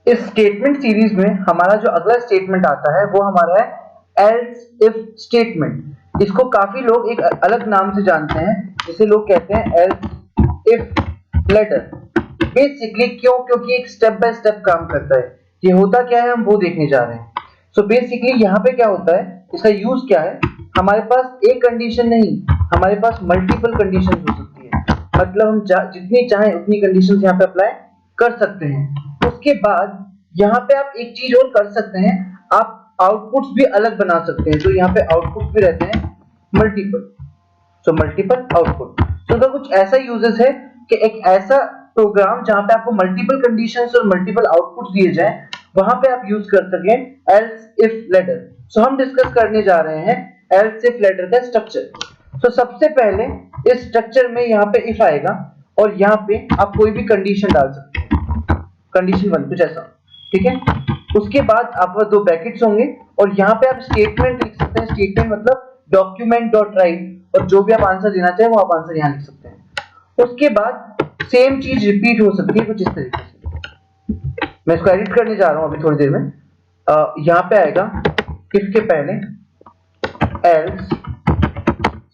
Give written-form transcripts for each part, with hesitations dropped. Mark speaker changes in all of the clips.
Speaker 1: इस statement series में हमारा जो अगला स्टेटमेंट आता है वो हमारा है एल्स इफ स्टेटमेंट। इसको काफी लोग एक अलग नाम से जानते हैं, जिसे लोग कहते हैं एल्स इफ लेटर। बेसिकली क्यों? क्योंकि एक स्टेप बाय स्टेप काम करता है। ये होता क्या है हम वो देखने जा रहे हैं। सो बेसिकली यहाँ पे क्या होता है, इसका यूज क्या है, हमारे पास एक कंडीशन नहीं, हमारे पास मल्टीपल कंडीशन हो सकती है। मतलब हम जितनी चाहें उतनी कंडीशन यहाँ पे अप्लाई कर सकते हैं। उसके बाद यहाँ पे आप एक चीज और कर सकते हैं, आप आउटपुट्स भी अलग बना सकते हैं। तो यहाँ पे आउटपुट्स भी रहते हैं मल्टीपल, सो मल्टीपल आउटपुट। तो इसका कुछ ऐसा यूजेस है कि एक ऐसा प्रोग्राम जहां पे आपको मल्टीपल कंडीशंस और मल्टीपल आउटपुट्स दिए जाएं, वहां पे आप यूज कर सकें एल्स इफ लेटर। सो हम डिस्कस करने जा रहे हैं एल्स इफ लेटर का स्ट्रक्चर। सो सबसे पहले इस स्ट्रक्चर में यहाँ पे इफ आएगा और यहाँ पे आप कोई भी कंडीशन डाल सकते हैं, कंडीशन 1 कुछ ऐसा, ठीक है। उसके बाद आपके दो ब्रैकेट्स होंगे और यहाँ पे आप स्टेटमेंट लिख सकते हैं। स्टेटमेंट मतलब डॉक्यूमेंट डॉट राइट, और जो भी आप आंसर देना चाहें वो आप आंसर यहाँ लिख सकते हैं। उसके बाद सेम चीज रिपीट हो सकती है कुछ इस तरीके से। मैं इसको एडिट करने जा रहा हूँ अभी थोड़ी देर में। यहाँ पे आएगा इफ के पहले एल्स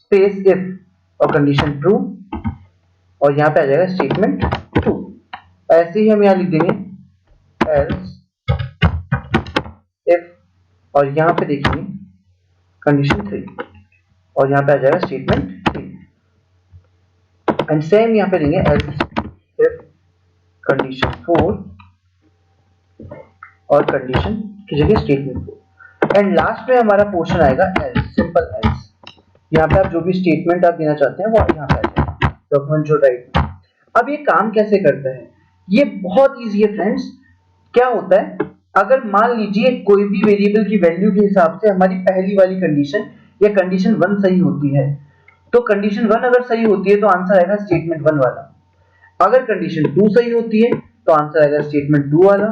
Speaker 1: स्पेस इफ और कंडीशन ट्रू, और यहाँ पे आ जाएगा स्टेटमेंट 2। ऐसे ही हम यहाँ लिख देंगे एल्स इफ, और यहाँ पे देखेंगे कंडीशन 3, और यहाँ पे आ जाएगा स्टेटमेंट 3। एंड सेम यहाँ पे देंगे एल्स इफ कंडीशन 4 और कंडीशन की जगह स्टेटमेंट 4। एंड लास्ट में हमारा पोर्शन आएगा एल्स, सिंपल एल्स। यहाँ पे आप जो भी स्टेटमेंट आप देना चाहते हैं वो यहाँ पे आ जाएगा, डॉक्यूमेंट जो राइट। अब ये काम कैसे करता है, ये बहुत ईजी है फ्रेंड्स। क्या होता है, अगर मान लीजिए कोई भी वेरिएबल की वैल्यू के हिसाब से हमारी पहली वाली कंडीशन या कंडीशन 1 सही होती है, तो कंडीशन 1 अगर सही होती है तो आंसर आएगा स्टेटमेंट 1 वाला। अगर कंडीशन 2 सही होती है तो आंसर आएगा स्टेटमेंट 2 वाला।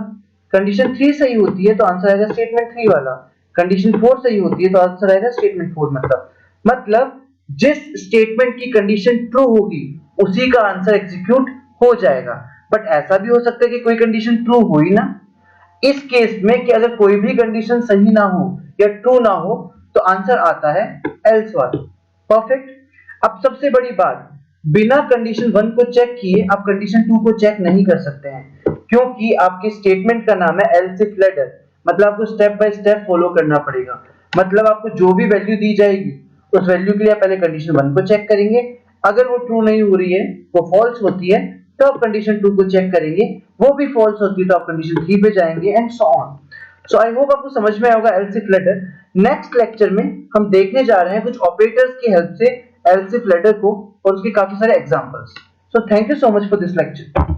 Speaker 1: कंडीशन 3 सही होती है तो आंसर आएगा स्टेटमेंट 3 वाला। कंडीशन 4 सही होती है तो आंसर आएगा स्टेटमेंट 4। मतलब जिस स्टेटमेंट की कंडीशन ट्रू होगी उसी का आंसर एग्जीक्यूट हो जाएगा। बट ऐसा भी हो सकता है कि कोई कंडीशन ट्रू हो ही ना। इस केस में कि अगर कोई भी कंडीशन सही ना हो या ट्रू ना हो तो आंसर आता है एल्स वाला। परफेक्ट। अब सबसे बड़ी बात, बिना कंडीशन 1 को चेक किए आप कंडीशन 2 को चेक नहीं कर सकते हैं, क्योंकि आपके स्टेटमेंट का नाम है एल्स इफ लेटर। मतलब आपको स्टेप बाय स्टेप फॉलो करना पड़ेगा। मतलब आपको जो भी वैल्यू दी जाएगी उस वैल्यू के लिए पहले कंडीशन 1 को चेक करेंगे, अगर वो ट्रू नहीं हो रही है, वो फॉल्स होती है, तो आप कंडीशन 2 को चेक करेंगे, वो भी फॉल्स होती है तो आप कंडीशन 3 पे जाएंगे and so on. So I hope आपको समझ में आएगा else if ladder. Next lecture में हम देखने जा रहे हैं कुछ ऑपरेटर्स की हेल्प से एल्स इफ लेटर को और उसके काफी सारे examples. So thank you so much for this lecture.